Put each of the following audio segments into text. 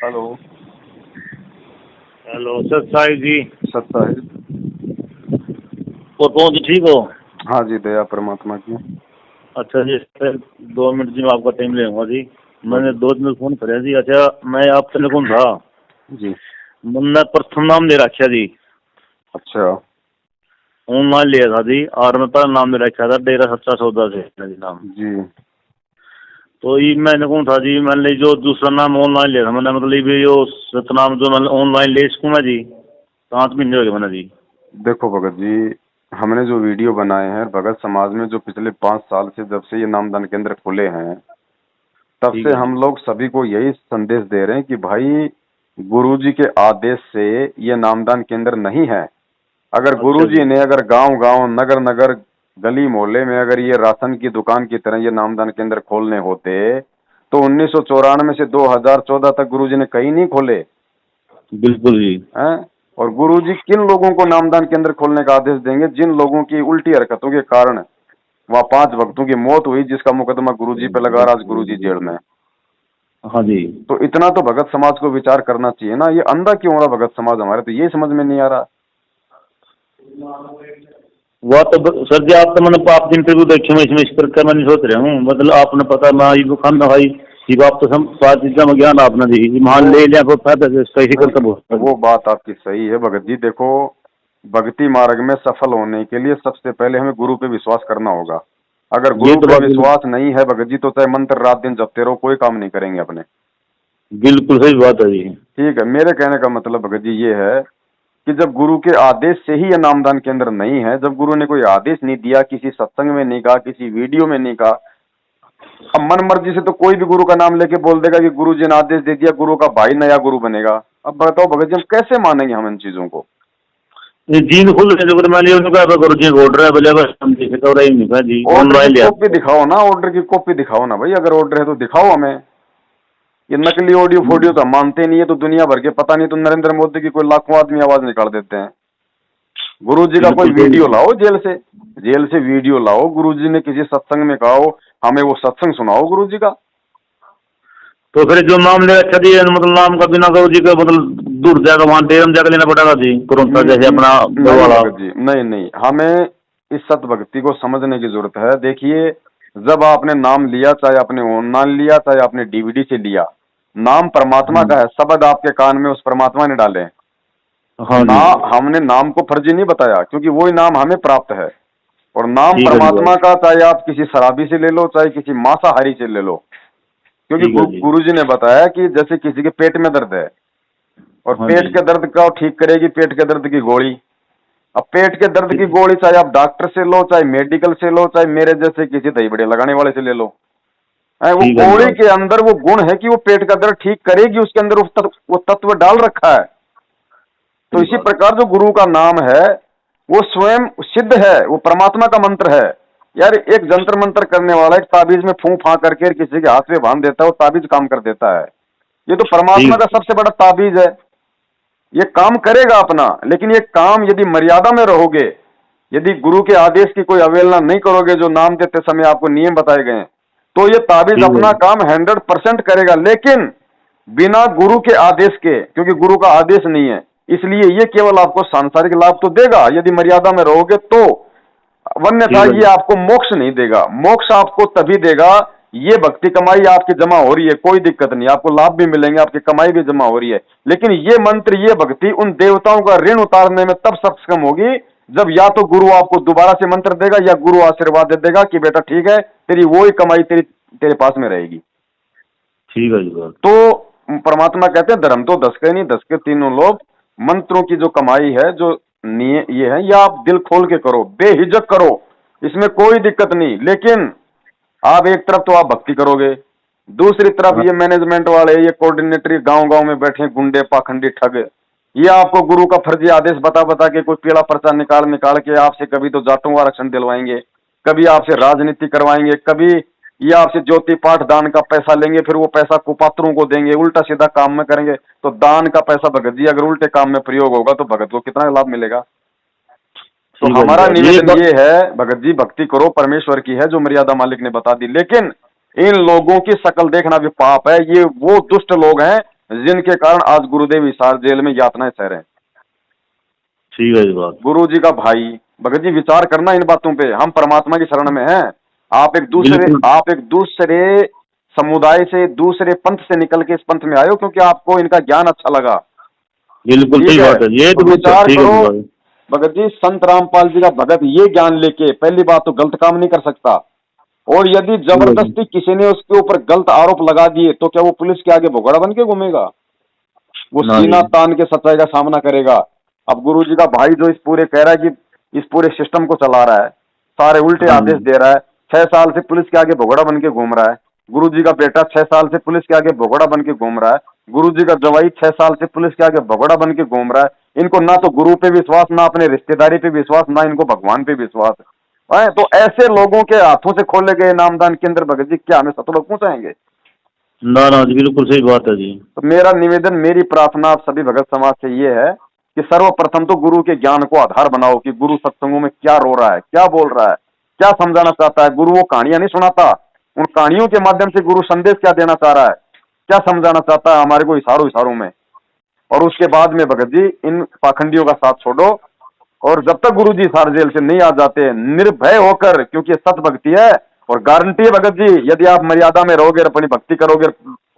Hello. Hello sir Sahib जी। सत्ता है। और पहुँच ठीक हो? हाँ जी, दया परमात्मा की। अच्छा जी सर, 2 मिनट जी मैं आपका टाइम ले लूँगा जी। मैंने बोलिए। 2 दिन फोन कराया जी। अच्छा मैं आपसे कौन था, जी। मैंने प्रथम नाम ले रखा जी, अच्छा। ऑनलाइन लिया था जी। और मैं पहला नाम ले रखा था डेरा सच्चा सौदा से जी नाम। जी। तो ये मैंने कौन था जी, मैंने जो दूसरा नाम ऑनलाइन लिया था मैंने, मतलब ये जो सतनाम जो मैंने ऑनलाइन ले सकूँ मैं जी, 5 महीने हो गए मैंने जी। देखो भगत जी, हमने जो वीडियो बनाए हैं भगत समाज में, जो पिछले 5 साल से जब से ये नामदान केंद्र खुले हैं तब ठीक से है जी। हम लोग सभी को यही संदेश दे रहे हैं कि भाई गुरुजी के आदेश से ये नामदान केंद्र नहीं है। अगर अच्छा गुरुजी जी। ने अगर गांव गांव नगर नगर गली मोहल्ले में अगर ये राशन की दुकान की तरह ये नामदान केंद्र खोलने होते तो 1994 से 2014 तक गुरुजी ने कहीं नहीं खोले बिल्कुल जी। हैं। और गुरुजी किन लोगों को नामदान केंद्र खोलने का आदेश देंगे? जिन लोगों की उल्टी हरकतों के कारण वहाँ 5 भक्तों की मौत हुई, जिसका मुकदमा गुरुजी पे लगा, आज गुरुजी जेल में। हाँ जी। तो इतना तो भगत समाज को विचार करना चाहिए ना। ये अंधा क्यों हो रहा भगत समाज हमारे, तो ये समझ में नहीं आ रहा। वह तो सर जी, आप तो मैंने आप इंटरव्यू देखे मैं इसमें इस करके मैं नहीं सोच रहा हूँ, मतलब आपने पता मैं ये खाना भाई ये बात तो सब बात चीज़ों में ज्ञान आपने दी मान वो ले लिया तो फायदा कैसे नहीं, करता बहुत। वो बात आपकी सही है भगत जी। देखो, भक्ति मार्ग में सफल होने के लिए सबसे पहले हमें गुरु पे विश्वास करना होगा। अगर ये गुरु तो पे बात विश्वास नहीं है भगत जी तो चाहे मंत्र रात दिन जपते रहो, कोई काम नहीं करेंगे अपने। बिल्कुल सही बात है जी। ठीक है, मेरे कहने का मतलब भगत जी ये है कि जब गुरु के आदेश से ही ये नामदान केंद्र नहीं है, जब गुरु ने कोई आदेश नहीं दिया, किसी सत्संग में नहीं कहा, किसी वीडियो में नहीं कहा, अब मन मर्जी से तो कोई भी गुरु का नाम लेके बोल देगा कि गुरु जी ने आदेश दे दिया, गुरु का भाई नया गुरु बनेगा। अब बताओ भगत जी, हम कैसे मानेंगे हम इन चीजों को? ये जीन खुल गए जो मैं लिया उनका करो जी ऑर्डर है बोले बस हम देखे तो रही नहीं था जी ऑर्डर की ऑनलाइन लिया। कॉपी दिखाओ ना, ऑर्डर की कॉपी दिखाओ ना भाई। अगर ऑर्डर है तो दिखाओ हमें। ये नकली ऑडियो फोडियो तो हम मानते नहीं है, तो दुनिया भर के पता नहीं तो नरेंद्र मोदी की कोई लाखों आदमी आवाज निकाल देते हैं। गुरु जी का कोई बिल्कुल वीडियो सही। लाओ, जेल से वीडियो लाओ, गुरु जी ने किसी सत्संग में कहा हो, हमें वो सत्संग सुनाओ गुरु जी का। तो फिर जो नाम ले रखा जी मतलब नाम का बिना करो जी का मतलब दूर जाकर वहाँ डेरम जाकर लेना पड़ेगा जी तुरंत जैसे अपना वो नहीं वाला। भगत जी, नहीं नहीं, हमें इस सत भक्ति को समझने की जरूरत है। देखिए, जब आपने नाम लिया, चाहे आपने ऑनलाइन लिया, चाहे आपने डीवीडी से लिया, नाम परमात्मा का है। शब्द आपके कान में उस परमात्मा ने डाले। हाँ ना, जी। हमने नाम को फर्जी नहीं बताया, क्योंकि वही नाम हमें प्राप्त है। और नाम ठीक है जी परमात्मा भाई। का, चाहे आप किसी शराबी से ले लो, चाहे किसी मांसाहारी से ले लो। क्योंकि ठीक है जी। गुरु जी ने बताया कि जैसे किसी के पेट में दर्द है और हाँ पेट जी। के दर्द का ठीक करेगी पेट के दर्द की गोली। अब पेट के दर्द की ठीक। गोली चाहे आप डॉक्टर से लो, चाहे मेडिकल से लो, चाहे मेरे जैसे किसी दही बड़े लगाने वाले से ले लो, वो ठीक है जी गोली बात। के अंदर वो गुण है कि वो पेट का दर्द ठीक करेगी, उसके अंदर वो तत्व डाल रखा है। तो सही इसी बात है। प्रकार जो गुरु का नाम है वो स्वयं सिद्ध है, वो परमात्मा का मंत्र है। यार, एक जंतर मंत्र करने वाला एक ताबीज में फूं फा करके किसी के हाथ में बांध देता है, वो ताबीज काम कर देता है। ये तो परमात्मा का ठीक। सबसे बड़ा ताबीज है। ये काम करेगा अपना, लेकिन ये काम यदि मर्यादा में रहोगे, यदि गुरु के आदेश की कोई अवहेलना नहीं करोगे, जो नाम देते समय आपको नियम बताए गए हैं, तो ये ताबीज ठीक है अपना जी। काम 100% करेगा, लेकिन बिना गुरु के आदेश के, क्योंकि गुरु का आदेश नहीं है। इसलिए ये केवल आपको सांसारिक लाभ तो देगा यदि मर्यादा में रहोगे तो, वन्यथा ठीक है ये जी। आपको मोक्ष नहीं देगा। मोक्ष आपको तभी देगा, ये भक्ति कमाई आपकी जमा हो रही है, कोई दिक्कत नहीं, आपको लाभ भी मिलेंगे, आपकी कमाई भी जमा हो रही है। लेकिन ये मंत्र, ये भक्ति उन देवताओं का ऋण उतारने में तब सक्षम होगी जब या तो गुरु आपको दोबारा से मंत्र देगा, या गुरु आशीर्वाद दे देगा कि बेटा ठीक है, तेरी वो ही कमाई तेरे पास में रहेगी। ठीक है जी बात। तो परमात्मा कहते हैं धर्म तो 10 के नहीं, 10 के तीनों लोग। मंत्रों की जो कमाई है, जो ये है, ये आप दिल खोल के करो, बेहिजक करो, इसमें कोई दिक्कत नहीं। लेकिन आप एक तरफ तो आप भक्ति करोगे, दूसरी तरफ हाँ। ये मैनेजमेंट वाले, ये कोऑर्डिनेटर गांव गांव में बैठे गुंडे पाखंडी ठग, ये आपको गुरु का फर्जी आदेश बता बता के कोई पीला पर्चा निकाल निकाल के आपसे कभी तो जाटों का आरक्षण दिलवाएंगे, कभी आपसे राजनीति करवाएंगे, कभी ये आपसे ज्योति पाठ दान का पैसा लेंगे, फिर वो पैसा कुपात्रों को देंगे, उल्टा सीधा काम में करेंगे। तो दान का पैसा भगत जी अगर उल्टे काम में प्रयोग होगा तो भगत को कितना लाभ मिलेगा? तो ठीक है जी हमारा बात निवेदन ये है भगत जी, भक्ति करो, परमेश्वर की है जो मर्यादा मालिक ने बता दी। लेकिन इन लोगों की शकल देखना भी पाप है। ये वो दुष्ट लोग हैं जिनके कारण आज गुरुदेव हिसार जेल में यातनाएं सह रहे हैं। ठीक है जी बात। गुरु जी का भाई भगत जी विचार करना इन बातों पे, हम परमात्मा की शरण में हैं। आप एक दूसरे समुदाय से, दूसरे पंथ से निकल के इस पंथ में आए हो क्योंकि आपको इनका ज्ञान अच्छा लगा। बिल्कुल सही बात है, ये तो विचार ठीक करो है भगत जी, संत रामपाल जी का भगत ये ज्ञान लेके पहली बात तो गलत काम नहीं कर सकता, और यदि जबरदस्ती किसी ने उसके ऊपर गलत आरोप लगा दिए तो क्या वो पुलिस के आगे भगोड़ा बन के घूमेगा? वो सीना तान के सच्चाई का सामना करेगा। अब गुरु जी का भाई जो इस पूरे कह रहा है कि इस पूरे सिस्टम को चला रहा है, सारे उल्टे आदेश दे रहा है, 6 साल से पुलिस के आगे भगोड़ा बन के घूम रहा है। गुरु जी का बेटा 6 साल से पुलिस के आगे भगोड़ा बन के घूम रहा है। गुरु जी का जवाई 6 साल से पुलिस के आगे भगोड़ा बन के घूम रहा है। इनको ना तो गुरु पे विश्वास, ना अपने रिश्तेदारी पे विश्वास, ना इनको भगवान पे विश्वास है। तो ऐसे लोगों के हाथों से खोले गए नामदान केंद्र भगत जी क्या हमें सतलोक पहुंचाएंगे? ना ना जी, बिल्कुल सही बात है जी। तो मेरा निवेदन, मेरी प्रार्थना आप सभी भगत समाज से ये है कि सर्वप्रथम तो गुरु के ज्ञान को आधार बनाओ कि गुरु सत्संगों में क्या रो रहा है, क्या बोल रहा है, क्या समझाना चाहता है। गुरु वो कहानियां नहीं सुनाता, उन कहानियों के माध्यम से गुरु संदेश क्या देना चाह रहा है, क्या समझाना चाहता है हमारे को इशारों में। और उसके बाद में भगत जी इन पाखंडियों का साथ छोड़ो, और जब तक गुरु जी हिसार जेल से नहीं आ जाते निर्भय होकर, क्योंकि सत भक्ति है और गारंटी है भगत जी, यदि आप मर्यादा में रहोगे, अपनी भक्ति करोगे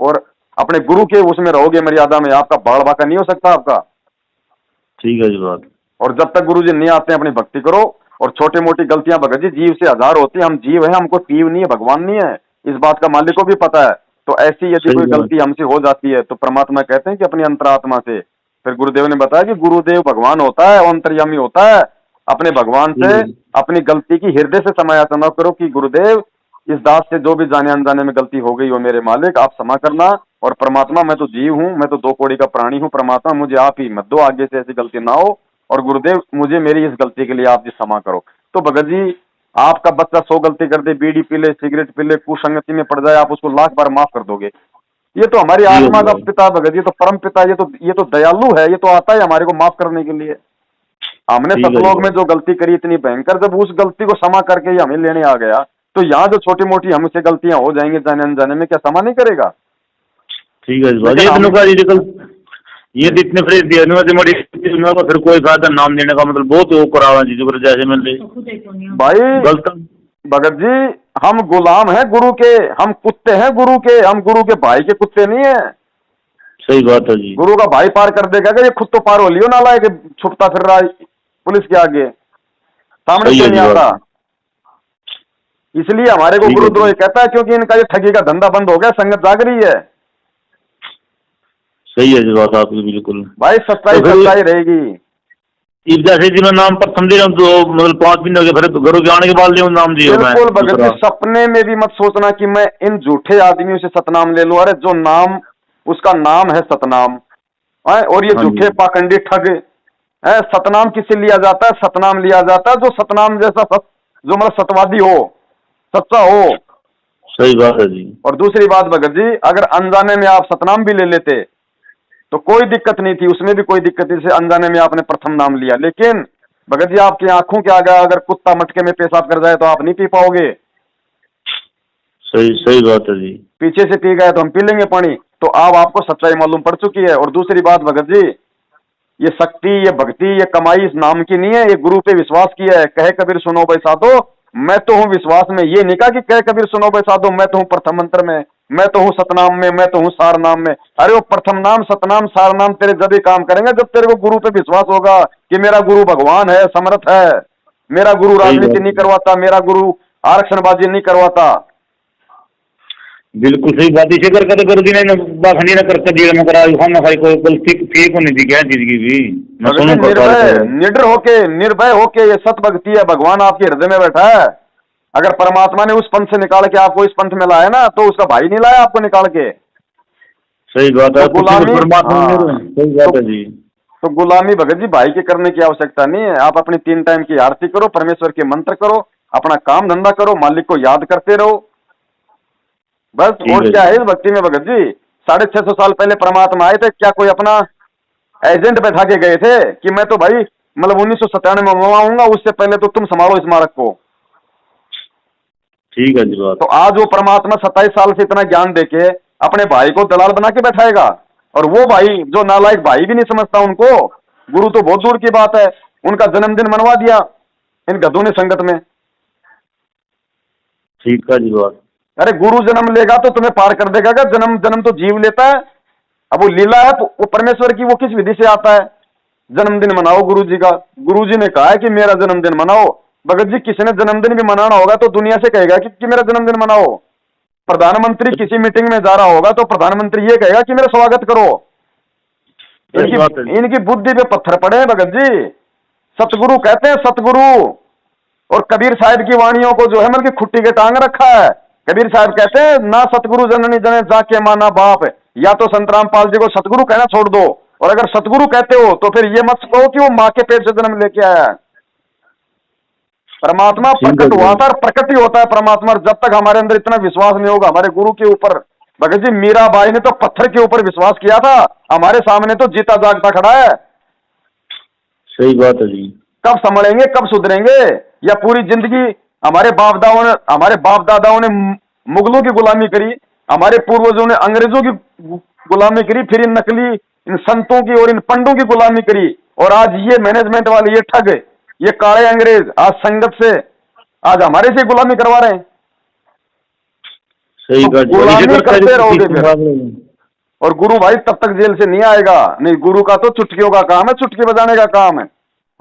और अपने गुरु के उसमें रहोगे मर्यादा में, आपका बाढ़ बाका नहीं हो सकता आपका। ठीक है जी बात। और जब तक गुरु जी नहीं आते हैं अपनी भक्ति करो। और छोटी मोटी गलतियां भगत जी जीव से हजार होती है, हम जीव है, हमको जीव नहीं है, भगवान नहीं है, इस बात का मालिक को भी पता है। तो ऐसी यदि कोई गलती हमसे हो जाती है तो परमात्मा कहते हैं कि अपनी अंतरात्मा से, फिर गुरुदेव ने बताया कि गुरुदेव भगवान होता है, अंतर्यामी होता है, अपने भगवान से अपनी गलती की हृदय से समायाचना करो कि गुरुदेव इस दास से जो भी जाने अनजाने में गलती हो गई हो मेरे मालिक आप क्षमा करना। और परमात्मा मैं तो जीव हूं, मैं तो 2 कौड़ी का प्राणी हूं, परमात्मा मुझे आप ही मत दो, आगे से ऐसी गलती ना हो, और गुरुदेव मुझे मेरी इस गलती के लिए आप जी क्षमा करो। तो भगत जी आपका बच्चा 100 गलती कर दे, बीड़ी पी ले, सिगरेट पी ले, कुसंगति में पड़ जाए, आप उसको लाख बार माफ कर दोगे? ये तो हमारी आत्मा का पिता भगत जी, तो परम पिता, ये तो दयालु है, ये तो आता है हमारे को माफ करने के लिए। हमने सतलोक में जो गलती करी इतनी भयंकर, जब उस गलती को क्षमा करके ही हमें लेने आ गया, तो यहाँ जो छोटी मोटी हमसे गलतियां हो जाएंगी जाने अनजाने में, क्या क्षमा नहीं करेगा? ठीक है ये इतने फ्रेश दिया फिर कोई फायदा नाम देने का, मतलब बहुत वो करावा जी जो जैसे मैंने भाई भगत जी हम गुलाम हैं गुरु के, हम कुत्ते हैं गुरु के, हम गुरु के भाई के कुत्ते नहीं है। सही बात है जी। गुरु का भाई पार कर देगा, ये खुद तो पार हो लियो ना, लाए छुपता फिर रहा पुलिस के आगे, सामने से नहीं आता। इसलिए हमारे को गुरुद्रोही कहता है, क्योंकि इनका ये ठगी का धंधा बंद हो गया, संगत जाग रही है। सही है जी बात आपकी बिल्कुल भाई, सच्चाई तो सच्चाई रहेगी। जैसे जी मैं नाम पर समझ रहा हूँ तो मतलब 5 दिन हो गए, फिर घरों के आने के बाद ले नाम दिया। बिल्कुल भगत जी, सपने में भी मत सोचना कि मैं इन झूठे आदमियों से सतनाम ले लूं। अरे जो नाम, उसका नाम है सतनाम, और ये झूठे पाखंडी ठग है। सतनाम किससे लिया जाता है? सतनाम लिया जाता है जो सतनाम जैसा जो मतलब सतवादी हो, सच्चा हो। सही बात है जी। और दूसरी बात भगत जी, अगर अनजाने में आप सतनाम भी ले लेते तो कोई दिक्कत नहीं थी, उसमें भी कोई दिक्कत नहीं, से अनजाने में आपने प्रथम नाम लिया। लेकिन भगत जी आपकी आंखों के आगे अगर कुत्ता मटके में पेशाब कर जाए तो आप नहीं पी पाओगे। सही बात है जी। पीछे से पी गए तो हम पी लेंगे पानी। तो अब आपको सच्चाई मालूम पड़ चुकी है। और दूसरी बात भगत जी, ये शक्ति, ये भक्ति, ये कमाई इस नाम की नहीं है, ये गुरु पे विश्वास किया है। कहे कबीर सुनो भाई साधो, मैं तो हूँ विश्वास में। ये नहीं कहा कि कहे कबीर सुनो भाई साधो मैं तो हूँ प्रथम मंत्र में, मैं तो हूँ सतनाम में, मैं तो हूँ सार नाम में। अरे वो प्रथम नाम, सतनाम, सार नाम तेरे जब ही काम करेंगे जब तेरे को गुरु पे विश्वास होगा कि मेरा गुरु भगवान है, समर्थ है, मेरा गुरु राजनीति नहीं करवाता, मेरा गुरु आरक्षणबाजी नहीं करवाता। बिल्कुल सही बात। इसे कर गुरु जी ने बाखंडी न करके जेल में करा, खाना खाई कोई गलती फेक होनी थी क्या चीज की भी। निर्भय होके ये सत भक्ति है, भगवान आपके हृदय में बैठा है। अगर परमात्मा ने उस पंथ से निकाल के आपको इस पंथ में लाया ना, तो उसका भाई नहीं लाया आपको निकाल के। सही बात है। गुलामी, सही बात है जी। तो गुलामी भगत जी भाई के करने की आवश्यकता नहीं है। आप अपनी 3 टाइम की आरती करो, परमेश्वर के मंत्र करो, अपना काम धंधा करो, मालिक को याद करते रहो, बस। और क्या है इस भक्ति में भगत जी? 650 साल पहले परमात्मा आए थे, क्या कोई अपना एजेंट बैठा के गए थे कि मैं तो भाई मतलब 1997 में आऊंगा, उससे पहले तो तुम संभालो स्मारक को। ठीक है जी बात। तो आज वो परमात्मा 27 साल से इतना ज्ञान देके अपने भाई को दलाल बना के बैठाएगा? और वो भाई जो नालायक भाई भी नहीं समझता उनको, गुरु तो बहुत दूर की बात है, उनका जन्मदिन मनवा दिया इन गधों ने संगत में। ठीक है जी बात। अरे गुरु जन्म लेगा तो तुम्हें पार कर देगा क्या? जन्म जन्म तो जीव लेता है। अब वो लीला है वो परमेश्वर की, वो किस विधि से आता है? जन्मदिन मनाओ गुरु जी का। गुरु जी ने कहा है कि मेरा जन्मदिन मनाओ। भगत जी किसी ने जन्मदिन भी मनाना होगा तो दुनिया से कहेगा कि मेरा जन्मदिन मनाओ। प्रधानमंत्री किसी मीटिंग में जा रहा होगा तो प्रधानमंत्री ये कहेगा कि मेरा स्वागत करो। इनकी बुद्धि पे पत्थर पड़े हैं भगत जी। सतगुरु कहते हैं सतगुरु, और कबीर साहब की वाणियों को जो है मन की खुट्टी के टांग रखा है। कबीर साहब कहते हैं ना सतगुरु जननी जने जाके माना बाप। या तो संतराम पाल जी को सतगुरु कहना छोड़ दो, और अगर सतगुरु कहते हो तो फिर ये मत कहो कि वो माँ के पेट से जन्म लेके आया है। परमात्मा प्रकट हुआ था और प्रकट ही होता है परमात्मा। जब तक हमारे अंदर इतना विश्वास नहीं होगा हमारे गुरु के ऊपर। भगत जी मीराबाई ने तो पत्थर के ऊपर विश्वास किया था, हमारे सामने तो जीता जागता खड़ा है। सही बात है जी। कब संभलेंगे, कब सुधरेंगे? या पूरी जिंदगी हमारे बाप दादाओं ने मुगलों की गुलामी करी, हमारे पूर्वजों ने अंग्रेजों की गुलामी करी, फिर इन नकली इन संतों की और इन पंडों की गुलामी करी, और आज ये मैनेजमेंट वाले, ये ठग, ये काले अंग्रेज आज संगत से आज हमारे से गुलामी करवा रहे हैं। सही तो गुलामी करते रहोगे फिर। और गुरु भाई तब तक जेल से नहीं आएगा। नहीं, गुरु का तो चुटकियों का काम है, चुटकी बजाने का काम है।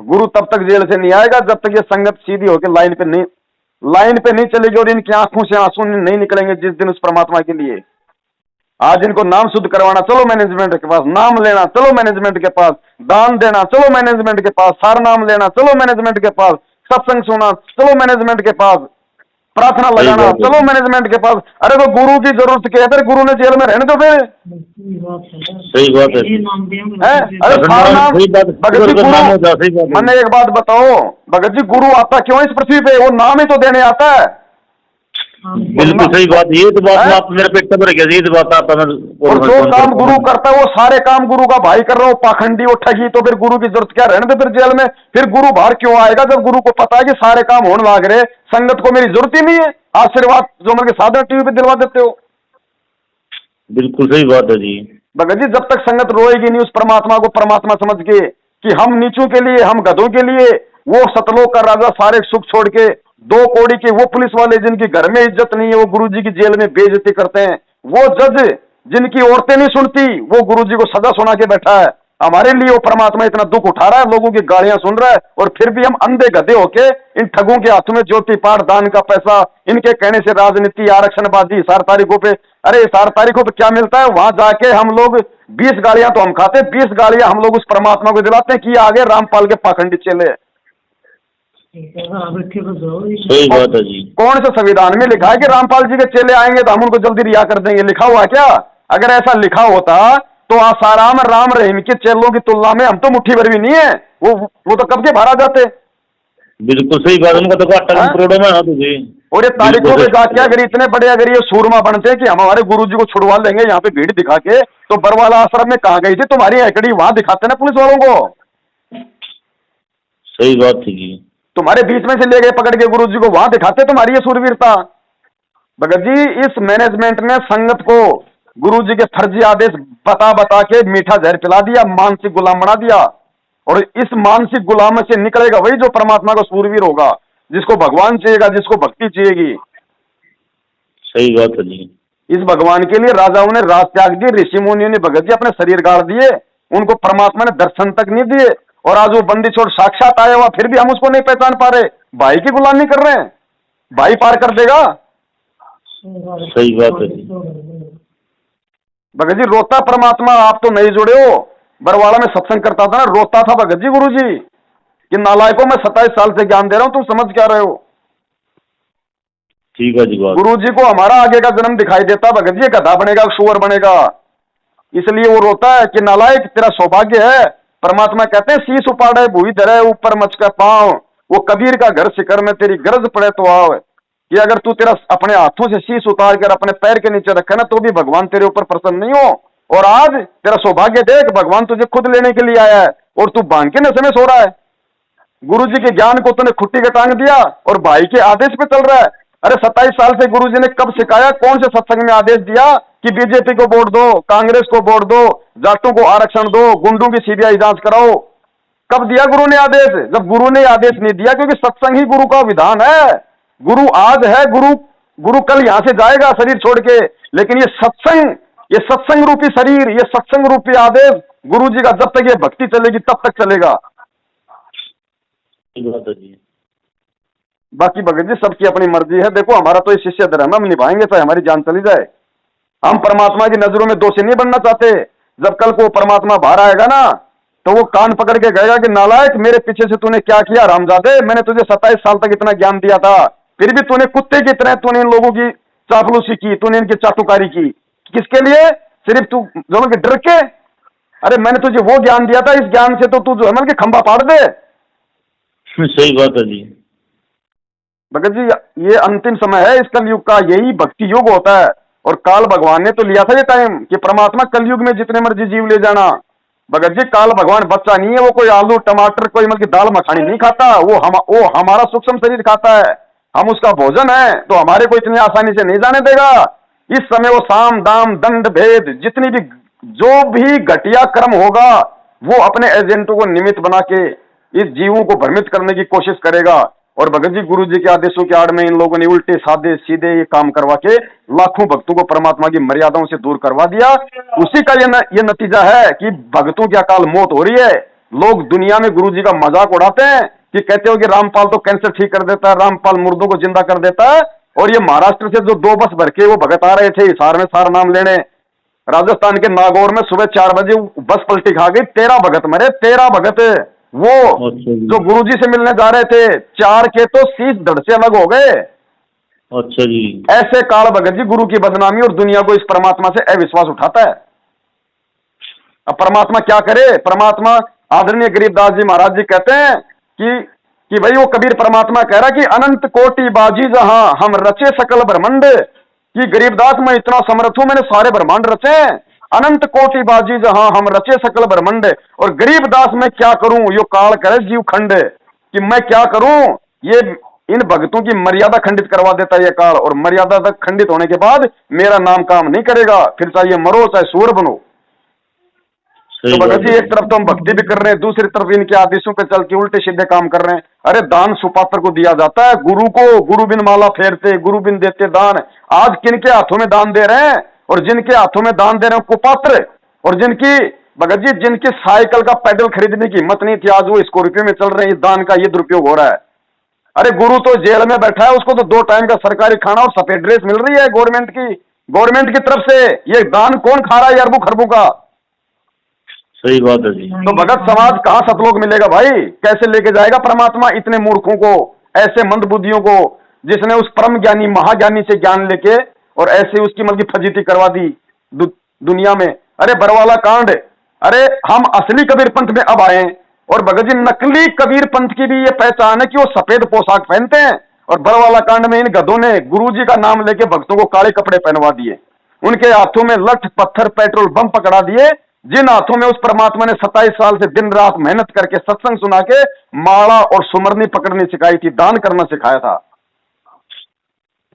गुरु तब तक जेल से नहीं आएगा जब तक ये संगत सीधी होकर लाइन पे नहीं चलेगी और इनकी आंखों से आंसू नहीं निकलेंगे जिस दिन उस परमात्मा के लिए। आज इनको नाम शुद्ध करवाना, चलो मैनेजमेंट के पास। नाम लेना, चलो मैनेजमेंट के पास। दान देना, चलो मैनेजमेंट के पास। सार नाम लेना, चलो मैनेजमेंट के पास। सत्संग सुना, चलो मैनेजमेंट के पास। प्रार्थना लगाना, चलो मैनेजमेंट के पास। अरे तो गुरु की जरूरत क्या है? फिर गुरु ने जेल में रहने दो फिर। सही बात है। अरे भगत जी गुरु, मैंने एक बात बताओ भगत जी, गुरु आता क्यों इस पृथ्वी पे? वो नाम ही तो देने आता है। बिल्कुल सही बात। ये तो बात आप मेरे पेट पर गया। ये तो बात आप। और जो काम गुरु करता है वो सारे काम गुरु का भाई कर रहा हो, पाखंडी वो ठगी, तो फिर गुरु की जरूरत क्या? रहने दो फिर जेल में। फिर गुरु बाहर क्यों आएगा जब गुरु को पता है कि सारे काम होने लाग रहे, संगत को मेरी जरूरत ही नहीं है। आशीर्वाद जो मेरे साधन टीवी पे दिलवा देते हो। बिल्कुल सही बात है जी। भगत जी जब तक संगत रोएगी नहीं उस परमात्मा को परमात्मा समझ के कि हम नीचों के लिए, हम गधों के लिए, वो सतलोक का राजा सारे सुख छोड़ के 2 कौड़ी के वो पुलिस वाले जिनकी घर में इज्जत नहीं है वो गुरुजी की जेल में बेइज्जती करते हैं, वो जज जिनकी औरतें नहीं सुनती वो गुरुजी को सजा सुना के बैठा है। हमारे लिए वो परमात्मा इतना दुख उठा रहा है, लोगों की गालियां सुन रहा है, और फिर भी हम अंधे गधे होके इन ठगों के हाथों में ज्योति पाठ, दान का पैसा, इनके कहने से राजनीति, आरक्षणबाजी, 4 तारीखों पे। अरे 4 तारीखों पे क्या मिलता है? वहां जाके हम लोग 20 गालियां तो हम खाते, 20 गालियां हम लोग उस परमात्मा को दिलाते हैं कि आगे रामपाल के पाखंडी चले। सही बात है जी। कौन से संविधान में लिखा है कि रामपाल जी के चेले आएंगे तो हम उनको जल्दी रिहा कर देंगे? लिखा हुआ क्या? अगर ऐसा लिखा होता तो आसाराम राम रहीम के चेलों की तुलना में हम तो मुट्ठी भर भी नहीं है, वो तो कब के बाहर आ जाते। बिल्कुल सही बात। उनका तो करोड़ों में हाथ जी। और ये तारीखों पे जाके अगर इतने बड़े अगर ये सूरमा बनते हैं कि हम हमारे गुरुजी को छुड़वा लेंगे यहाँ पे भीड़ दिखा के, तो बरवाला आश्रम में कहाँ गई थी तुम्हारी एकड़ी? वहां दिखाते ना पुलिस वालों को। सही बात थी जी। तुम्हारे बीच में से ले गए पकड़ के गुरुजी को, वहां दिखाते तुम्हारी ये सूरवीरता। भगत जी इस मैनेजमेंट ने संगत को गुरुजी के फर्जी आदेश बता के मीठा जहर पिला दिया, मानसिक गुलाम बना दिया। और इस मानसिक गुलाम से निकलेगा वही जो परमात्मा का सूरवीर होगा, जिसको भगवान चाहिएगा, जिसको भक्ति चाहिएगी। सही बात है जी। इस भगवान के लिए राजाओं ने राज त्याग दिए, ऋषि मुनियों ने भगत जी अपने शरीर गाड़ दिए, उनको परमात्मा ने दर्शन तक नहीं दिए। और आज वो बंदी छोड़ साक्षात आया हुआ फिर भी हम उसको नहीं पहचान पा रहे। भाई की गुलामी कर रहे हैं, भाई पार कर देगा। सही बात है जी। भगत जी रोता परमात्मा, आप तो नहीं जुड़े हो। बरवाड़ा में सत्संग करता था ना, रोता था भगत जी गुरुजी कि नालायकों में 27 साल से ज्ञान दे रहा हूं, तुम समझ क्या रहे हो। ठीक है जी बात। गुरुजी को हमारा आगे का जन्म दिखाई देता भगत जी, गधा बनेगा, सुअर बनेगा, इसलिए वो रोता है कि नालायक तेरा सौभाग्य है। परमात्मा कहते हैं शीश उपाड़े भूई धरे ऊपर मच का पांव, वो कबीर का घर शिखर में तेरी गरज पड़े तो आवे। कि अगर तू तेरा अपने हाथों से शीश उतार कर अपने पैर के नीचे रखे ना तो भी भगवान तेरे ऊपर प्रसन्न नहीं हो। और आज तेरा सौभाग्य देख, भगवान तुझे खुद लेने के लिए आया है और तू भांग के नशे में सो रहा है। गुरु जी के ज्ञान को तूने खुट्टी का टांग दिया और भाई के आदेश पे चल रहा है। अरे 27 साल से गुरुजी ने कब सिखाया, कौन से सत्संग में आदेश दिया कि बीजेपी को वोट दो, कांग्रेस को वोट दो, जाटों को आरक्षण दो, गुंडों की सीबीआई जांच कराओ? कब दिया गुरु ने आदेश? जब गुरु ने आदेश नहीं दिया, क्योंकि सत्संग ही गुरु का विधान है। गुरु आज है, गुरु कल यहां से जाएगा शरीर छोड़ के, लेकिन ये सत्संग रूपी शरीर, ये सत्संग रूपी आदेश गुरु जी का जब तक ये भक्ति चलेगी तब तक चलेगा। बाकी भगत जी सबकी अपनी मर्जी है। देखो हमारा तो ये शिष्य धर्म, हम निभाएंगे चाहे हमारी जान चली जाए। हम परमात्मा की नजरों में दोषी नहीं बनना चाहते। जब कल को परमात्मा बाहर आएगा ना, तो वो कान पकड़ के कहेगा कि नालायक, मेरे पीछे से तूने क्या किया रामजादे, मैंने तुझे 27 साल तक इतना ज्ञान दिया था, फिर भी तूने कुत्ते की तरह तूने इन लोगों की चापलूसी की, तूने इनकी चाटुकारी की। किसके लिए? सिर्फ तू दोनों के डर के। अरे मैंने तुझे वो ज्ञान दिया था, इस ज्ञान से तो तू जो है मतलब कि खंभा पाड़ दे। सही बात है जी। भगत जी ये अंतिम समय है इस कलयुग का, यही भक्ति युग होता है। और काल भगवान ने तो लिया था ये टाइम कि परमात्मा कलयुग में जितने मर्जी जीव ले जाना। भगत जी काल भगवान बच्चा नहीं है, वो कोई आलू टमाटर कोई मतलब दाल मखानी नहीं खाता, वो हमारा सूक्ष्म शरीर खाता है, हम उसका भोजन है, तो हमारे को इतनी आसानी से नहीं जाने देगा। इस समय वो साम दाम दंड भेद जितनी भी जो भी घटिया कर्म होगा वो अपने एजेंटों को निमित्त बना के इस जीवों को भ्रमित करने की कोशिश करेगा। और भगत जी गुरु जी के आदेशों के आड़ में इन लोगों ने उल्टे साधे सीधे ये काम करवा के लाखों भक्तों को परमात्मा की मर्यादाओं से दूर करवा दिया। उसी का ये नतीजा है कि भक्तों की अकाल मौत हो रही है। लोग दुनिया में गुरु जी का मजाक उड़ाते हैं कि कहते हो कि रामपाल तो कैंसर ठीक कर देता है, रामपाल मुर्दों को जिंदा कर देता है। और ये महाराष्ट्र से जो 2 बस भर के वो भगत आ रहे थे हिसार में सार नाम लेने, राजस्थान के नागौर में सुबह 4 बजे बस पलटी खा गई, 13 भगत मरे, 13 भगत। वो जो गुरुजी से मिलने जा रहे थे 4 के तो शीश धड़ से अलग हो गए। अच्छा जी। ऐसे काल भगत जी गुरु की बदनामी और दुनिया को इस परमात्मा से अविश्वास उठाता है। अब परमात्मा क्या करे? परमात्मा आदरणीय गरीबदास जी महाराज जी कहते हैं कि भाई वो कबीर परमात्मा कह रहा कि अनंत कोटि बाजी जहां हम रचे सकल ब्रह्मांड, कि गरीबदास मैं इतना समर्थ हूं, मैंने सारे ब्रह्मांड रचे। अनंत कोटि बाजी जहां हम रचे सकल ब्रह्मांड, और गरीबदास मैं क्या करूं, यो काल करे जीव खंड, कि मैं क्या करूं, ये इन भक्तों की मर्यादा खंडित करवा देता है ये काल। और मर्यादा तक खंडित होने के बाद मेरा नाम काम नहीं करेगा, फिर चाहे मरो चाहे सूर बनो। तो भगत जी एक तरफ तो हम भक्ति भी कर रहे हैं, दूसरी तरफ इनके आदेशों पे चल के उल्टे सीधे काम कर रहे हैं। अरे दान सुपात्र को दिया जाता है, गुरु को गुरु बिन माला फेरते, गुरु बिन देते दान। आज किनके हाथों में दान दे रहे हैं? और जिनके हाथों में दान दे रहे हैं कुपात्र, और जिनकी भगत जी जिनकी साइकिल का पैडल खरीदने की हिम्मत नहीं थी, आज वो स्कॉर्पियो में चल रहे हैं। दान का ये दुरुपयोग हो रहा है। अरे गुरु तो जेल में बैठा है, उसको तो 2 टाइम का सरकारी खाना और सफेद ड्रेस मिल रही है गवर्नमेंट की तरफ से। ये दान कौन खा रहा है अरबों खरबों का? सही बात है जी। तो भगत समाज कहां सतलोक मिलेगा भाई? कैसे लेके जाएगा परमात्मा इतने मूर्खों को, ऐसे मंदबुद्धियों को, जिसने उस परम ज्ञानी महाज्ञानी से ज्ञान लेके और ऐसे उसकी मतलब फजीती करवा दी दुनिया में। अरे बरवाला कांड, अरे हम असली कबीर पंथ में अब आए, और भगत जी नकली कबीर पंथ की भी ये पहचान है कि वो सफेद पोशाक पहनते हैं। और बरवाला कांड में इन गधों ने गुरुजी का नाम लेके भक्तों को काले कपड़े पहनवा दिए, उनके हाथों में लठ पत्थर पेट्रोल बम पकड़ा दिए, जिन हाथों में उस परमात्मा ने 27 साल से दिन रात मेहनत करके सत्संग सुना के माला और सुमरनी पकड़नी सिखाई थी, दान करना सिखाया था।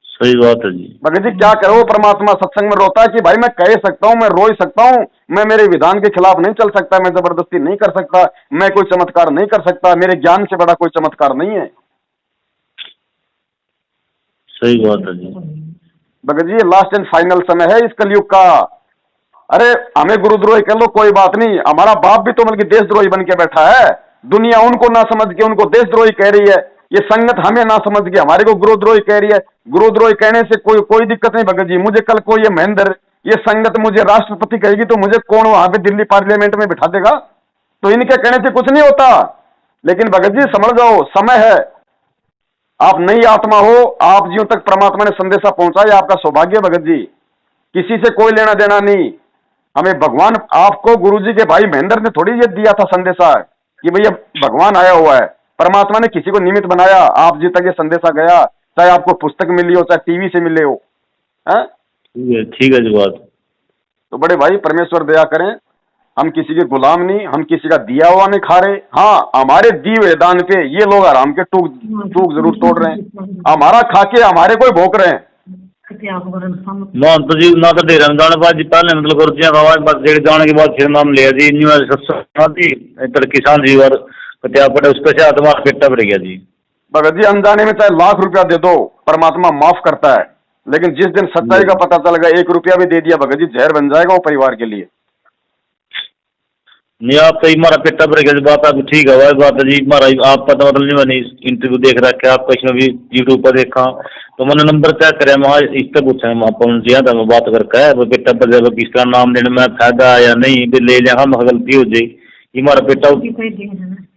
सही बात है जी। भगत जी क्या करो, परमात्मा सत्संग में रोता है कि भाई मैं कह सकता हूं, मैं रो सकता हूं, मैं मेरे विधान के खिलाफ नहीं चल सकता, मैं जबरदस्ती नहीं कर सकता, मैं कोई चमत्कार नहीं कर सकता, मेरे ज्ञान से बड़ा कोई चमत्कार नहीं है। सही बात है जी। Bhagat ji last and final समय है इस कलयुग का। अरे हमें गुरुद्रोही कह लो कोई बात नहीं, हमारा बाप भी तो मतलब देशद्रोही बन के बैठा है। दुनिया उनको ना समझ के उनको देशद्रोही कह रही है, ये संगत हमें ना समझ के हमारे को गुरुद्रोही कह रही है। गुरुद्रोही कहने से कोई दिक्कत नहीं भगत जी। मुझे कल को ये महेंद्र, ये संगत मुझे राष्ट्रपति कहेगी तो मुझे कौन वहां पे दिल्ली पार्लियामेंट में बिठा देगा? तो इनके कहने से कुछ नहीं होता। लेकिन भगत जी समझ जाओ, समय है, आप नई आत्मा हो, आप जीव तक परमात्मा ने संदेशा पहुंचाया, आपका सौभाग्य भगत जी। किसी से कोई लेना देना नहीं, हमें भगवान, आपको गुरुजी के भाई महेंद्र ने थोड़ी ये दिया था संदेशा कि भैया भगवान आया हुआ है। परमात्मा ने किसी को निमित्त बनाया, आप जी तक ये संदेशा गया, चाहे आपको पुस्तक मिली हो चाहे टीवी से मिले हो। ठीक है जी बात। तो बड़े भाई परमेश्वर दया करें, हम किसी के गुलाम नहीं, हम किसी का दिया हुआ नहीं खा रहे। हाँ, हमारे दिए हुए दान पे ये लोग आराम के टूक टूक जरूर तोड़ रहे हैं, हमारा खा के हमारे कोई भोंक रहे हैं। ना तो जी ना तो डेरा में जाने बाद जी पहले मतलब गुरुजियां का आवाज बस जेड़े जाने के बाद फिर नाम लिया जी न्यू सत्संग थी तड़की सांझी और कटिया पड़े उस पे से आत्मा पेटा भर गया जी। भगत जी अनजाने में चाहे लाख रुपया दे दो, परमात्मा माफ करता है, लेकिन जिस दिन सच्चाई का पता चलेगा 1 रुपया भी दे दिया भगत जी, जहर बन जाएगा वो परिवार के लिए। नहीं आप तो हमारा पेटा भर गया बात आप ठीक है वही बात है जी। हमारा आप पता मतलब नहीं मैंने इंटरव्यू देख रखा आप कहीं भी यूट्यूब पर देखा तो मैंने नंबर चेक कराया वहाँ इस पर पूछा अपन जिया था मैं बात करके है वो पेटा पर जब किस तरह नाम लेने में फायदा है या नहीं भी ले लिया हम गलती हो जाए हमारा पेटा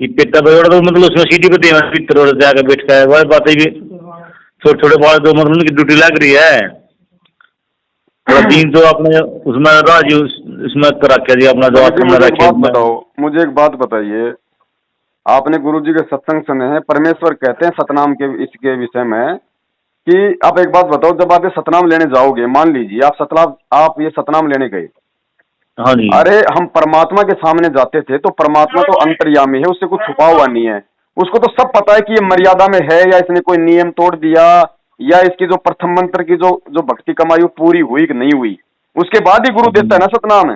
ये पेटा पर तो मतलब उसमें सीटी पे देना जाकर बैठ का है वही बात है भी छोटे छोटे बाल जो मतलब की ड्यूटी लग रही है दिन तो आपने उसमें राजी इसमें करा के जी अपना जो मुझे एक बात बताइए, आपने गुरुजी के सत्संग सुने हैं, परमेश्वर कहते हैं सतनाम के इसके विषय में कि आप एक बात बताओ, जब आप ये सतनाम लेने जाओगे, मान लीजिए आप ये सतनाम लेने गए, हाँ जी, अरे हम परमात्मा के सामने जाते थे तो परमात्मा तो अंतर्यामी है, उससे कुछ छुपा हुआ नहीं है, उसको तो सब पता है कि ये मर्यादा में है या इसने कोई नियम तोड़ दिया या इसकी जो प्रथम मंत्र की जो भक्ति कमाई पूरी हुई कि नहीं हुई, उसके बाद ही गुरु देता है ना सतनाम।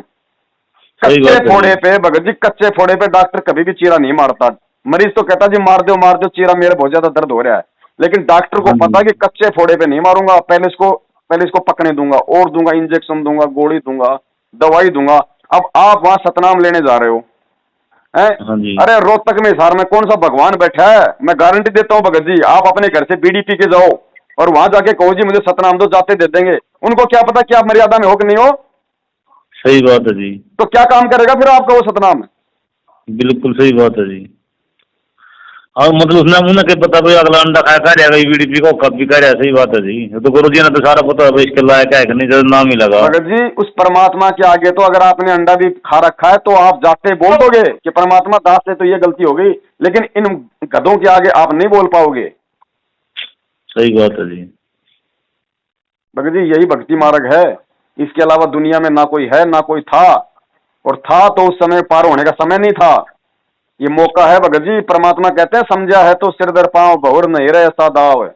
कच्चे फोड़े पे भगत जी, कच्चे फोड़े पे डॉक्टर कभी भी चीरा नहीं मारता। मरीज तो कहता जी मार दो चीरा, मेरे बहुत ज्यादा दर्द हो रहा है, लेकिन डॉक्टर को पता कि कच्चे फोड़े पे नहीं मारूंगा, पहले इसको पकने दूंगा और दूंगा, इंजेक्शन दूंगा, गोली दूंगा, दवाई दूंगा। अब आप वहां सतनाम लेने जा रहे हो हैं? अरे रोहतक में हिसार में कौन सा भगवान बैठा है? मैं गारंटी देता हूँ भगत जी, आप अपने घर से बीड़ी पी के जाओ और वहां जाके कहो जी मुझे सतनाम दो, जाते दे देंगे। उनको क्या पता कि आप मर्यादा में हो कि नहीं हो। सही बात है जी। तो क्या काम करेगा फिर आपका वो सतनाम? बिल्कुल सही बात है जी। हाँ मतलब उसने उन्हें क्या पता भाई अगला अंडा खाया खा रहा बीडीपी को कब भी खा रहा, सही बात है जी। तो गुरु जी ने तो सारा पता है भाई इसके लायक है कि नहीं, जब नाम ही लगा। भगत जी उस परमात्मा के आगे तो अगर आपने अंडा भी खा रखा है तो आप जाते बोल दोगे कि परमात्मा दास से तो ये गलती हो गई, लेकिन इन गधों के आगे आप नहीं बोल पाओगे। सही बात है जी। भगत जी यही भक्ति मार्ग है, इसके अलावा दुनिया में ना कोई है ना कोई था, और था तो उस समय पार होने का समय नहीं था, ये मौका है। भगत जी परमात्मा कहते हैं समझा है तो सिर दर पांव बहुर नहीं रहे ऐसा दाव है।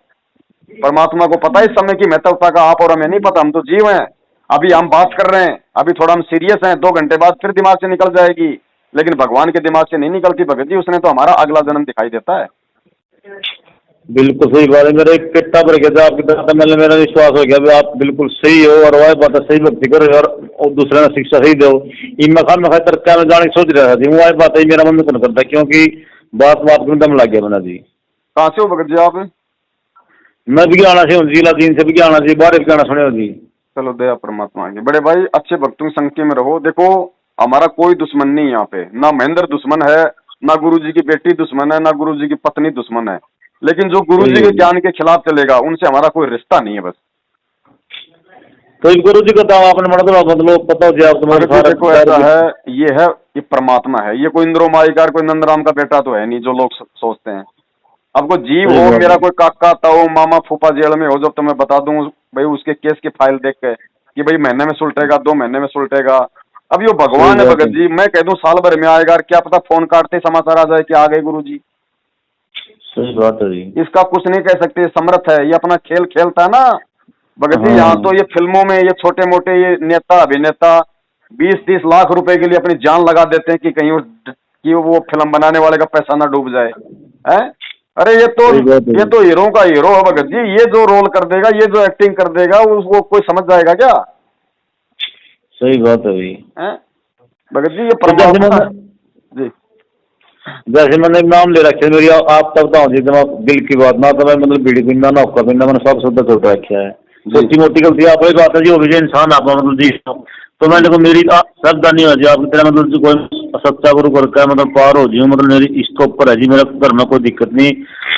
परमात्मा को पता है इस समय की महत्वता का, आप और हमें नहीं पता, हम तो जीव हैं। अभी हम बात कर रहे हैं, अभी थोड़ा हम सीरियस हैं, 2 घंटे बाद फिर दिमाग से निकल जाएगी, लेकिन भगवान के दिमाग से नहीं निकलती भगत जी, उसने तो हमारा अगला जन्म दिखाई देता है। बिल्कुल सही बात है। मेरा एक पेटा भर गया था आपकी तरफ, मेरा विश्वास हो गया आप बिल्कुल सही हो और वह बात सही भक्ति करो और दूसरे ने शिक्षा सही दो। मैं तरक्या में जाने की सोच रहा था वह बात है मेरा मन में नहीं करता, क्योंकि बात में दम लग गया बना जी। कहाँ से हो भगत जी आप? मैं विज्ञाना से हूँ, जिला 3 से विज्ञाना से, 12 विज्ञाना सुने हो जी। चलो दया परमात्मा की। बड़े भाई अच्छे भक्तों की संगति में रहो। देखो हमारा कोई दुश्मन नहीं यहाँ पे, ना महेंद्र दुश्मन है, ना गुरु जी की बेटी दुश्मन है, ना गुरु जी की पत्नी दुश्मन है, लेकिन जो गुरु जी के ज्ञान के खिलाफ चलेगा उनसे हमारा कोई रिश्ता नहीं है बस। तो गुरु जी का दाम आपने मतलब पता हो जाए आप तुम्हारे। देखो ऐसा है, ये परमात्मा है, ये कोई इंद्रो माइकार कोई नंदराम का बेटा तो है नहीं जो लोग सोचते हैं। अब कोई जीव हो, मेरा कोई काका ताऊ मामा फूफा जेल में हो, जब तो मैं बता दूं भाई उसके केस की फाइल देख के कि भाई महीने में सुलटेगा, 2 महीने में सुलटेगा। अब ये भगवान है भगत जी, मैं कह दूं साल भर में आएगा, क्या पता फोन काटते समाचार आ जाए कि आ गए गुरु जी। सही बात है जी। इसका कुछ नहीं कह सकते, समर्थ है, ये अपना खेल खेलता है ना भगत जी। यहाँ तो ये फिल्मों में ये छोटे मोटे ये नेता अभिनेता 20-30 लाख रुपए के लिए अपनी जान लगा देते हैं कि कहीं कि वो फिल्म बनाने वाले का पैसा ना डूब जाए हैं। अरे ये तो हीरो का हीरो है भगत जी, ये जो रोल कर देगा, ये जो एक्टिंग कर देगा उसको कोई समझ जाएगा क्या? सही बात है भाई भगत जी। ये परमात्मा जी, जैसे मैंने नाम ले रखे मेरी आप तब बताओ जी दिल की बात ना, तो मैं मतलब बीड़ी पीना ना होगा पीना, मैंने सब सुधा छोटा रखा है। छोटी मोटी गलती आप वही बात है जी, वो भी इंसान आप मतलब जी। तो मैंने को मेरी श्रद्धा नहीं हो जी आपकी तरह मतलब जी कोई सच्चा गुरु करके मतलब पार हो जी, मतलब मेरी इसके ऊपर है जी, मेरे घर में कोई दिक्कत नहीं,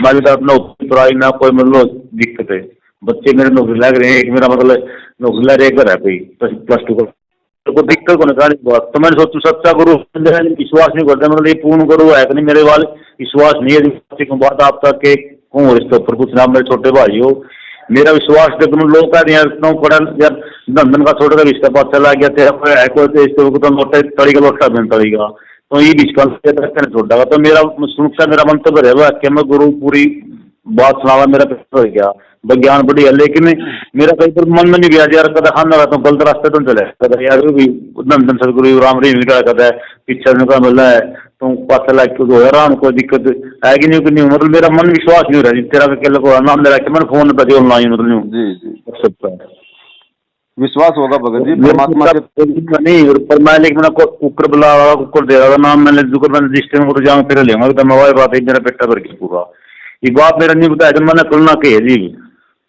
मेरी तरफ नौकरी पढ़ाई ना कोई मतलब दिक्कत है, बच्चे मेरे नौकरी लग रहे हैं, एक मेरा मतलब नौकरी लग रहा है कोई +2 को, तो कोई दिक्कत को निकाल बात। तो मैंने सोचू सच्चा गुरु विश्वास नहीं करता, मतलब ये पूर्ण गुरु है कि नहीं, मेरे वाले विश्वास नहीं है बात आप तक के हूँ इसके ऊपर कुछ नाम, मेरे छोटे भाई हो मेरा विश्वास जब तुम लोग का यार इतना पड़ा यार धन का छोटा का रिश्ता पता चला गया तेरा कोई है कोई तो इसको तो मोटे तड़ी का लोटा बन तड़ेगा तो ये बीच का छोटा तो मेरा सुनकर मेरा मंतव्य रहेगा कि मैं गुरु पूरी बात सुनावा मेरा पेपर हो गया विज्ञान बड़ी है लेकिन मेरा कहीं पर मन में नहीं गया यार कदा खाना रहता हूँ गलत रास्ते तो चले कदा यार भी धन सदगुरु राम री निकला कदा है पीछे का मिला है तुम पता लग क्यों हो रहा कोई दिक्कत है कि नहीं मतलब मेरा मन विश्वास नहीं हो रहा तेरा को नाम ले रहा मैंने फोन पे ऑनलाइन मतलब जी जी सबका विश्वास होगा भगत जी परमात्मा के नहीं पर मैं लेकिन मैंने कुकर बुला कुकर दे रहा था नाम मैंने जुकर मैंने रजिस्टर में जाऊँ फिर लेंगे तो मैं वही बात है मेरा पेटा भर के पूरा ये बात मेरा नहीं बताया तो मैंने खुलना कही जी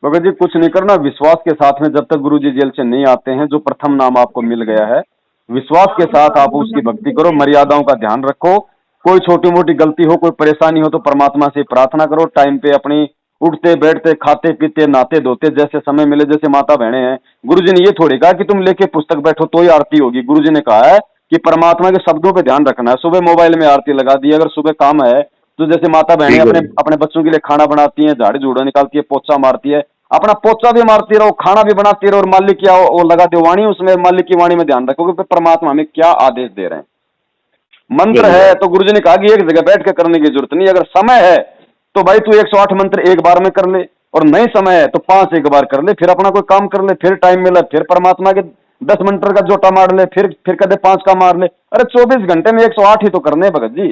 भगत जी कुछ नहीं करना विश्वास के साथ में जब तक गुरु जी जेल से नहीं आते हैं जो प्रथम नाम आपको मिल गया है विश्वास के साथ आप उसकी भक्ति करो मर्यादाओं का ध्यान रखो कोई छोटी मोटी गलती हो कोई परेशानी हो तो परमात्मा से प्रार्थना करो टाइम पे अपनी उठते बैठते खाते पीते नहाते धोते जैसे समय मिले जैसे माता बहने हैं गुरुजी ने ये थोड़ी कहा कि तुम लेके पुस्तक बैठो तो ही आरती होगी गुरुजी ने कहा है कि परमात्मा के शब्दों पे ध्यान रखना है सुबह मोबाइल में आरती लगा दी अगर सुबह काम है तो जैसे माता बहने अपने अपने बच्चों के लिए खाना बनाती हैं झाड़ू झूड़ा निकालती है पोछा मारती है अपना पोछा भी मारती रहो खाना भी बनाती रहो और मालिक क्या वो लगा दो वाणी उसमें मालिक की वाणी में ध्यान रखो कि परमात्मा हमें क्या आदेश दे रहे हैं मंत्र है तो गुरुजी ने कहा कि एक जगह बैठ के करने की जरूरत नहीं अगर समय है तो भाई तू 108 मंत्र एक बार में कर ले और नहीं समय है तो 5 एक बार कर ले फिर अपना कोई काम कर ले फिर टाइम मिला फिर परमात्मा के 10 मंत्र का जोटा मार ले फिर कदे 5 का मार ले अरे 24 घंटे में 108 ही तो करने भगत जी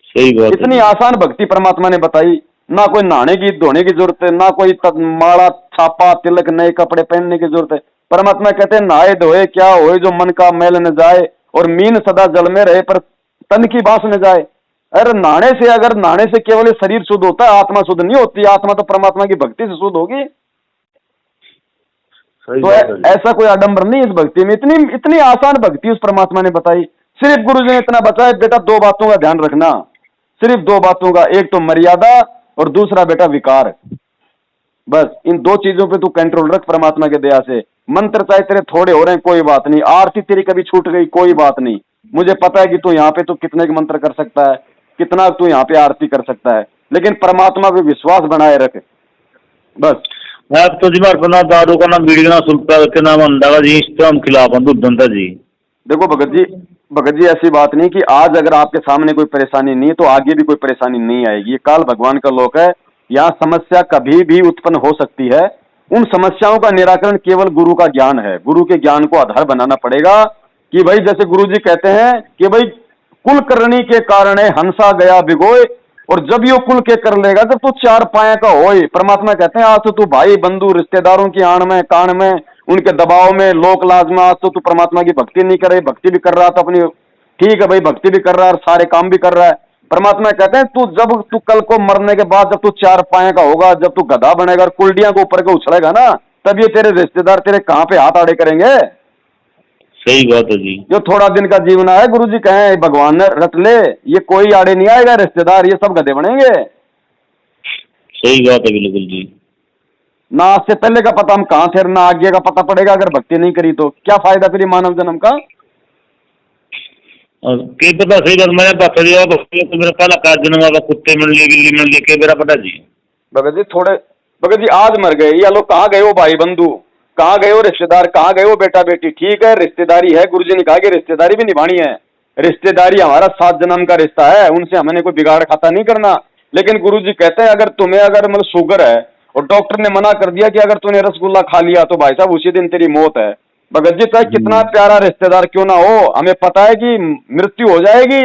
सही बात इतनी आसान भक्ति परमात्मा ने बताई ना कोई नहाने की धोने की जरूरत है ना कोई माला छापा तिलक नए कपड़े पहनने की जरूरत है परमात्मा कहते हैं नहाए धोए क्या होए जो मन का मैल न जाए और मीन सदा जल में रहे पर तन की बास न जाए अरे नहाने से केवल शरीर शुद्ध होता है आत्मा शुद्ध नहीं होती आत्मा तो परमात्मा की भक्ति से शुद्ध होगी तो ऐसा कोई आडंबर नहीं इस भक्ति में इतनी आसान भक्ति उस परमात्मा ने बताई सिर्फ गुरु जी ने इतना बताया बेटा 2 बातों का ध्यान रखना सिर्फ 2 बातों का एक तो मर्यादा और दूसरा बेटा विकार बस इन 2 चीजों पे तू कंट्रोल रख परमात्मा के दया से मंत्र चाहे तेरे थोड़े हो रहे हैं कोई बात नहीं आरती तेरी कभी छूट गई कोई बात नहीं मुझे पता है कि तू यहाँ पे तो कितने के मंत्र कर सकता है कितना तू यहाँ पे आरती कर सकता है लेकिन परमात्मा पे विश्वास बनाए रख बस मैं तो जी मार ना दारू का नाम बीड़ी का नाम सुल्ता के नाम अंडा जी इस तो हम खिलाफ हैं दूध जनता जी देखो भगत जी ऐसी बात नहीं कि आज अगर आपके सामने कोई परेशानी नहीं है तो आगे भी कोई परेशानी नहीं आएगी ये काल भगवान का लोक है यहाँ समस्या कभी भी उत्पन्न हो सकती है उन समस्याओं का निराकरण केवल गुरु का ज्ञान है गुरु के ज्ञान को आधार बनाना पड़ेगा कि भाई जैसे गुरु जी कहते हैं कि भाई कुल करनी के कारण हंसा गया भिगोए और जब यो कुल के कर लेगा जब तू 4 पाया का होए परमात्मा कहते हैं आज तो तू भाई बंधु रिश्तेदारों की आड़ में कान में उनके दबाव में लोक लाज में आज तो तू परमात्मा की भक्ति नहीं करे भक्ति भी कर रहा तो अपनी ठीक है भाई भक्ति भी कर रहा है और सारे काम भी कर रहा है परमात्मा कहते हैं तू कल को मरने के बाद जब तू 4 पाया का होगा जब तू गधा बनेगा और कुल्डियां को ऊपर के उछलेगा ना तब ये तेरे रिश्तेदार तेरे कहाँ पे हाथ आड़े करेंगे सही बात है जी जो थोड़ा दिन का जीवन है गुरु जी कहें भगवान ने रट ले ये कोई आड़े नहीं आएगा रिश्तेदार ये सब गधे बनेंगे सही बात है बिल्कुल जी ना आज से पहले का पता हम कहाँ थे ना आगे का पता पड़ेगा अगर भक्ति नहीं करी तो क्या फायदा फिर मानव जन्म का के पता सही बात मैंने पता दिया तो मेरा पहला का जन्म वाला कुत्ते मिल लिए बिल्ली मिल लिए के मेरा पता जी भगत जी आज मर गए ये लोग कहाँ गए हो भाई बंधु कहाँ गए हो रिश्तेदार कहाँ गए हो बेटा बेटी ठीक है रिश्तेदारी है गुरुजी ने कहा कि रिश्तेदारी भी निभानी है रिश्तेदारी हमारा 7 जन्म का रिश्ता है उनसे हमने कोई बिगाड़ खाता नहीं करना लेकिन गुरुजी कहते हैं अगर तुम्हें अगर मतलब शुगर है और डॉक्टर ने मना कर दिया कि अगर तूने रसगुल्ला खा लिया तो भाई साहब उसी दिन तेरी मौत है भगत जी चाहे कितना प्यारा रिश्तेदार क्यों ना हो हमें पता है कि मृत्यु हो जाएगी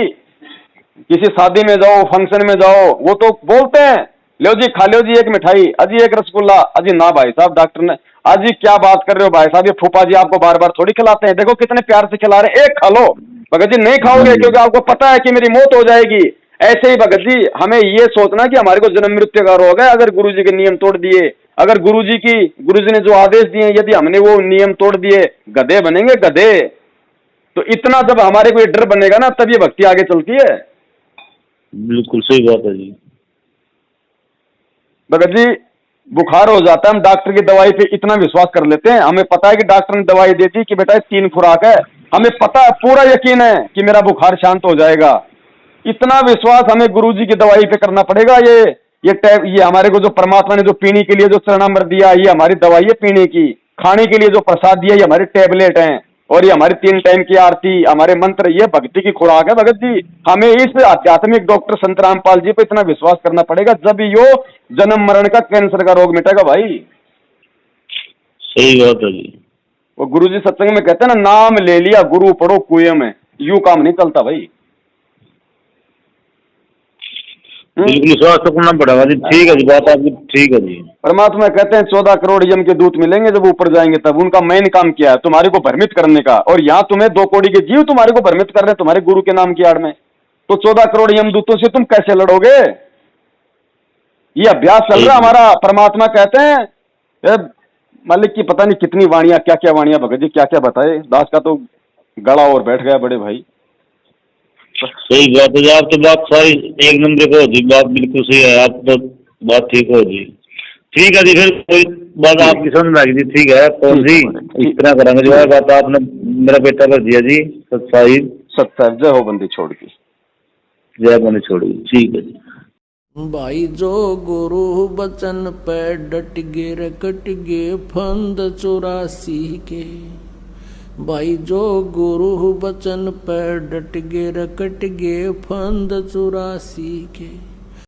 किसी शादी में जाओ फंक्शन में जाओ वो तो बोलते हैं लो जी खा लो जी एक मिठाई अजी एक रसगुल्ला अजी ना भाई साहब डॉक्टर ने अजी क्या बात कर रहे हो भाई साहब ये फूफा जी आपको बार बार थोड़ी खिलाते हैं देखो कितने प्यार से खिला रहे हैं एक खा लो भगत जी नहीं खाओगे क्योंकि आपको पता है कि मेरी मौत हो जाएगी ऐसे ही भगत जी हमें ये सोचना कि हमारे को जन्म मृत्यु का रोग है अगर गुरु जी के नियम तोड़ दिए अगर गुरु जी ने जो आदेश दिए यदि हमने वो नियम तोड़ दिए गधे बनेंगे गधे तो इतना जब हमारे को ये डर बनेगा ना तब ये भक्ति आगे चलती है बिल्कुल सही बात है जी भगत जी बुखार हो जाता है हम डॉक्टर की दवाई पे इतना विश्वास कर लेते हैं हमें पता है कि डॉक्टर ने दवाई दे दी कि बेटा 3 खुराक है हमें पता है पूरा यकीन है कि मेरा बुखार शांत हो जाएगा इतना विश्वास हमें गुरुजी की दवाई पे करना पड़ेगा ये ये टैब, ये हमारे को जो परमात्मा ने जो पीने के लिए जो चरणामृत दिया, ये हमारी दवाई है पीने की। खाने के लिए जो प्रसाद दिया, ये हमारी टैबलेट हैं। और ये हमारी 3 टाइम की आरती, हमारे मंत्र, ये भक्ति की खुराक है भगत जी। हमें इस आध्यात्मिक डॉक्टर संत रामपाल जी पे इतना विश्वास करना पड़ेगा, जब यो जन्म मरण का कैंसर का रोग मिटेगा भाई। सही बात है जी। वो गुरु जी सत्संग में कहते हैं ना, नाम ले लिया गुरु पढ़ो कुएं में। यूं काम नहीं चलता भाई। बिल्कुल स्वास्थ्य करना पड़ेगा जी। ठीक है जी, बात आपकी ठीक है जी। परमात्मा कहते हैं 14 करोड़ यम के दूत मिलेंगे जब ऊपर जाएंगे तब। उनका मेन काम क्या है? तुम्हारे को भ्रमित करने का। और यहाँ तुम्हें 2 करोड़ के जीव तुम्हारे को भ्रमित कर रहे हैं तुम्हारे गुरु के नाम की आड़ में। तो 14 करोड़ यम दूतों से तुम कैसे लड़ोगे? ये अभ्यास चल रहा हमारा। परमात्मा कहते हैं मालिक की पता नहीं कितनी वाणियां, क्या क्या वाणियां भगत जी क्या क्या बताए। दास का तो गला और बैठ गया बड़े भाई। सही बात है जी। आप तो बात सारी एक नंबर को जी, बात बिल्कुल सही है। आप तो बात ठीक हो जी। ठीक है जी, फिर कोई बात आपकी समझ में आ गई जी। ठीक है कौन जी, इस तरह करेंगे जो है बात। आपने मेरा बेटा कर दिया जी सत्साहिब। जय हो बंदी छोड़ की, जय बंदी छोड़ी। ठीक है जी। भाई जो गुरु बचन पे डट गे रकट गे फंद 84 के। भाई जो गुरु बचन पे डट गे रकट गे फंद 84 के।